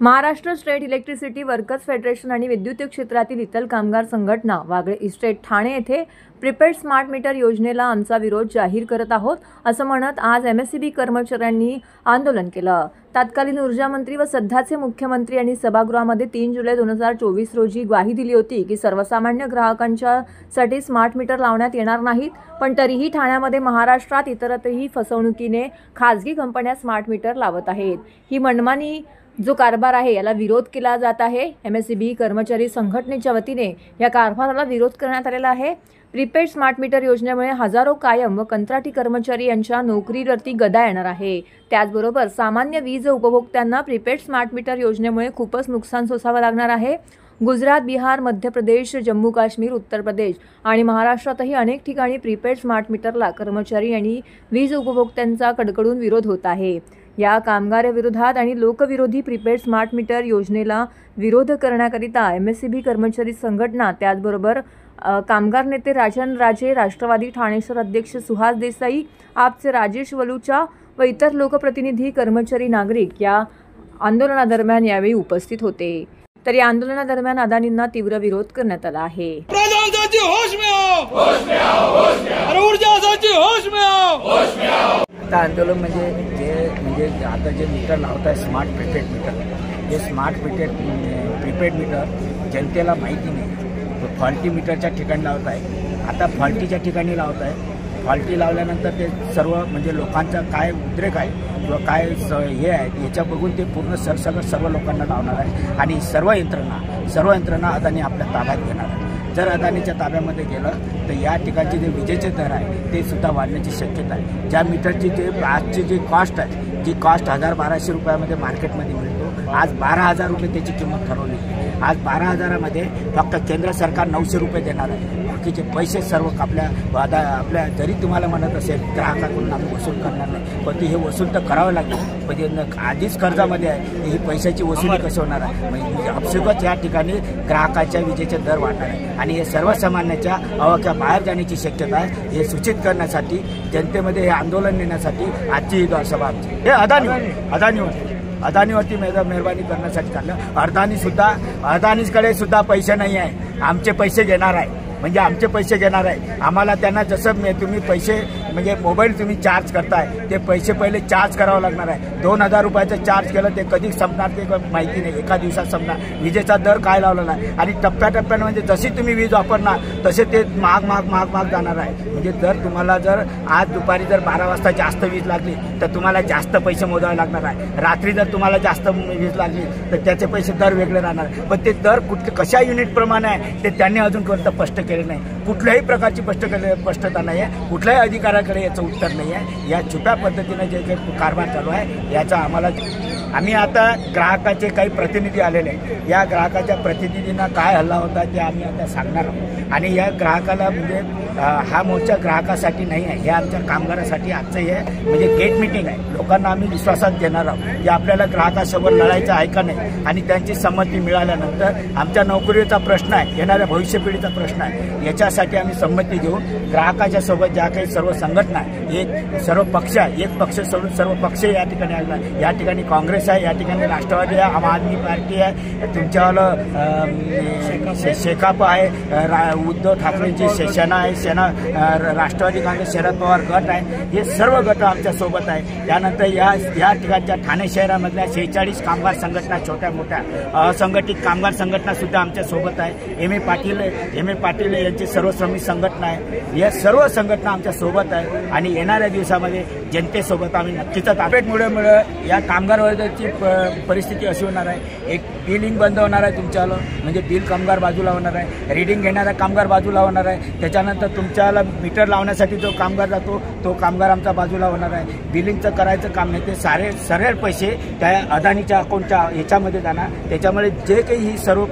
Maharashtra state electricity workers federation आणि विद्युत क्षेत्रातील इतर कामगार संघटना वागळे इस्टेट ठाणे येथे प्रीपेड स्मार्ट मीटर योजनेला आमचा विरोध जाहीर करत आहोत असं म्हणत आज एमएससीबी कर्मचाऱ्यांनी आंदोलन केलं। तत्कालीन ऊर्जा मंत्री व सध्याचे मुख्यमंत्री यांनी सभागृहामध्ये 3 जुलै 2024 रोजी ग्वाही दिली होती की सर्वसामान्य ग्राहकांसाठी स्मार्ट मीटर लावण्यात येणार नाहीत, पण तरीही ठाण्यामध्ये महाराष्ट्रात इतरत्रही फसवणुकीने खासगी कंपन्या स्मार्ट मीटर लावत आहेत। ही मनमानी जो कारभार आहे याला विरोध केला जात आहे। एमएससीबी कर्मचारी संघटनेच्या वतीने या कारभाराला विरोध करण्यात आलेला आहे। प्रीपेड स्मार्ट मीटर योजनेमुळे हजारो कायम व कंत्राटी कर्मचारी यांच्या नोकरीवरती गदा येणार आहे। त्याचबरोबर सामान्य वीज उपभोक्त्यांना प्रीपेड स्मार्ट मीटर योजनेमुळे खूपच नुकसान सोसावं लागणार आहे। गुजरात, बिहार, मध्य प्रदेश, जम्मू काश्मीर, उत्तर प्रदेश आणि महाराष्ट्रातही अनेक ठिकाणी प्रीपेड स्मार्ट मीटरला कर्मचारी आणि वीज उपभोक्त्यांचा कडकडून विरोध होत आहे। या कामगाराविरोधात आणि लोकविरोधी प्रीपेड स्मार्ट मीटर योजनेला विरोध करण्याकरिता एमएससीबी कर्मचारी संघटना, त्याचबरोबर कामगार नेते राजन राजे, राष्ट्रवादी ठाणे शहर अध्यक्ष सुहास देसाई, आपचे राजेश वलूचा व इतर लोकप्रतिनिधी, कर्मचारी, नागरिक या आंदोलनादरम्यान यावेळी उपस्थित होते। तर या आंदोलनादरम्यान अदानींना तीव्र विरोध करण्यात आला आहे। आंदोलन म्हणजे आता जे मीटर लावत आहे स्मार्ट प्रीपेड मीटर, हे स्मार्ट प्रीपेड मीटर जनतेला माहिती नाही। फॉल्टी मीटरच्या ठिकाणी लावत आहे, आता फॉल्टीच्या ठिकाणी लावत आहे। फॉल्टी लावल्यानंतर ते सर्व म्हणजे लोकांचा काय उद्रेक आहे किंवा काय हे आहे याच्या बघून ते पूर्ण सरसकट सर्व लोकांना लावणार आहे आणि सर्व यंत्रणा अदानी आपल्या ताब्यात घेणार आहे। जर अदानीच्या ताब्यामध्ये गेलं तर या ठिकाणचे जे विजेचे दर आहे ते सुद्धा वाढण्याची शक्यता आहे। ज्या मीटरची जे आजची जी कॉस्ट आहे, जी कॉस्ट 1000-1200 रुपयामध्ये मार्केटमध्ये मिळतो, आज 12,000 रुपये त्याची किंमत ठरवली। आज 12,000मध्ये फक्त केंद्र सरकार 900 रुपये देणार आहे, बाकीचे पैसे सर्व आपल्या जरी तुम्हाला म्हणत असेल ग्राहकाकडून आम्ही वसूल करणार नाही, पण हे वसूल तर करावं लागेल। म्हणजे आधीच कर्जामध्ये आहे, ही पैशाची वसुली कशी होणार आहे? म्हणजे अपसुकच या ठिकाणी ग्राहकाच्या विजेचे दर वाढणार आहे आणि हे सर्वसामान्याच्या आवाक्या बाहेर जाण्याची शक्यता आहे। हे सूचित करण्यासाठी, जनतेमध्ये हे आंदोलन नेण्यासाठी आजची ही सभा आमची। हे अदानीवरती मेहरबानी करण्यासाठी काढलं। अदानीकडे सुद्धा पैसे नाही आहे, आमचे पैसे घेणार आहे, म्हणजे आमचे पैसे घेणार आहे। आम्हाला त्यांना जसं तुम्ही पैसे म्हणजे मोबाईल तुम्ही चार्ज करताय ते पैसे पहिले चार्ज करावं लागणार आहे। 2000 रुपयाचं चार्ज केलं ते कधी संपणार ते माहिती नाही, एका दिवसात संपणार। विजेचा दर काय लावलेला आहे आणि टप्प्याटप्प्याने म्हणजे जशी तुम्ही वीज वापरणार तसे ते महाग जाणार आहे। म्हणजे जर तुम्हाला जर आज दुपारी जर 12 वाजता जास्त वीज लागली तर तुम्हाला जास्त पैसे मोजावे लागणार आहे। रात्री जर तुम्हाला जास्त वीज लागली तर त्याचे पैसे दर वेगळे राहणार, पण ते दर कशा युनिट प्रमाणे आहे ते त्यांनी अजूनपर्यंत स्पष्ट केले नाही। कुठल्याही प्रकारची स्पष्टता नाही आहे, कुठल्याही अधिकाऱ्याकडे याचं उत्तर नाही आहे। या छुप्या पद्धतीने जे काही कारभार चालू आहे याचा आम्ही आता ग्राहकाचे काही प्रतिनिधी आलेले आहेत, या ग्राहकाच्या प्रतिनिधींना काय हल्ला होता ते आम्ही आता सांगणार आहोत। आणि या ग्राहकाला म्हणजे हा मोर्चा ग्राहकासाठी नाही आहे, हे आमच्या कामगारासाठी आजचं हे म्हणजे गेट मीटिंग आहे। लोकांना आम्ही विश्वासात घेणार आहोत की आपल्याला ग्राहकासोबत लढायचं आहे का नाही, आणि त्यांची संमती मिळाल्यानंतर आमच्या नोकरीचा प्रश्न आहे, येणाऱ्या भविष्य पिढीचा प्रश्न आहे, याच्यासाठी आम्ही संमती घेऊन ग्राहकाच्या सोबत ज्या काही सर्व संघटना आहे, एक सर्व पक्ष आहे, एक पक्ष सोडून सर्व पक्ष या ठिकाणी आला। या ठिकाणी काँग्रेस आहे, या ठिकाणी राष्ट्रवादी आहे, आम आदमी पार्टी आहे, तुमच्यावालं शेकाप आहे, उद्धव ठाकरेंची सेना आहे, राष्ट्रवादी काँग्रेस, शरद पवार गट आहे, हे सर्व गट आमच्या सोबत आहे। त्यानंतर या ठिकाणच्या ठाणे शहरामधल्या 46 कामगार संघटना, छोट्या मोठ्या असंघटित कामगार संघटना सुद्धा आमच्या सोबत आहे। एम ए पाटील यांची सर्व श्रमिक संघटना आहे, या सर्व संघटना आमच्या सोबत आहे। आणि येणाऱ्या दिवसामध्ये जनतेसोबत आम्ही नक्कीच अपडेटमुळे या कामगार वर्गाची परिस्थिती अशी होणार आहे, एक बिलिंग बंद होणार आहे तुमच्याला, म्हणजे बिल कामगार बाजूला होणार आहे, रीडिंग घेणारा कामगार बाजूला होणार आहे, त्याच्यानंतर तुमच्याला मीटर लावण्यासाठी जो कामगार जातो तो कामगार आमचा बाजूला होणार आहे। बिलिंगचं करायचं काम नाही, ते सरळ पैसे त्या अदानीच्या अकाउंटच्या ह्याच्यामध्ये जाणार। त्याच्यामुळे जे काही ही सर्व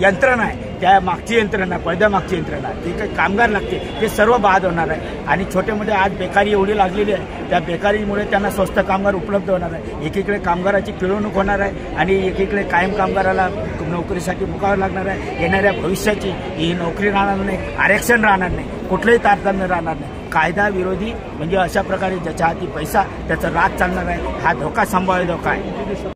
यंत्रणा आहे, त्या मागची यंत्रणा, पडद्यामागची यंत्रणा, जे काही कामगार लागते ते सर्व बाद होणार आहे। आणि छोटे मोठे आज बेकारी एवढी लागलेली आहे, त्या बेकारीमुळे त्यांना स्वस्त कामगार उपलब्ध होणार आहे। एकीकडे कामगाराची पिळवणूक होणार आहे आणि एकीकडे कायम कामगाराला नोकरीसाठी मुकावं लागणार आहे। येणाऱ्या भविष्याची ही नोकरी राहणार नाही, आरक्षण राहणार नाही, कुठलंही तारतम्य राहणार नाही। कायदा विरोधी म्हणजे अशा प्रकारे ज्याच्या हाती पैसा त्याचा राज चालणार आहे, हा धोका संभाव्य धोका आहे।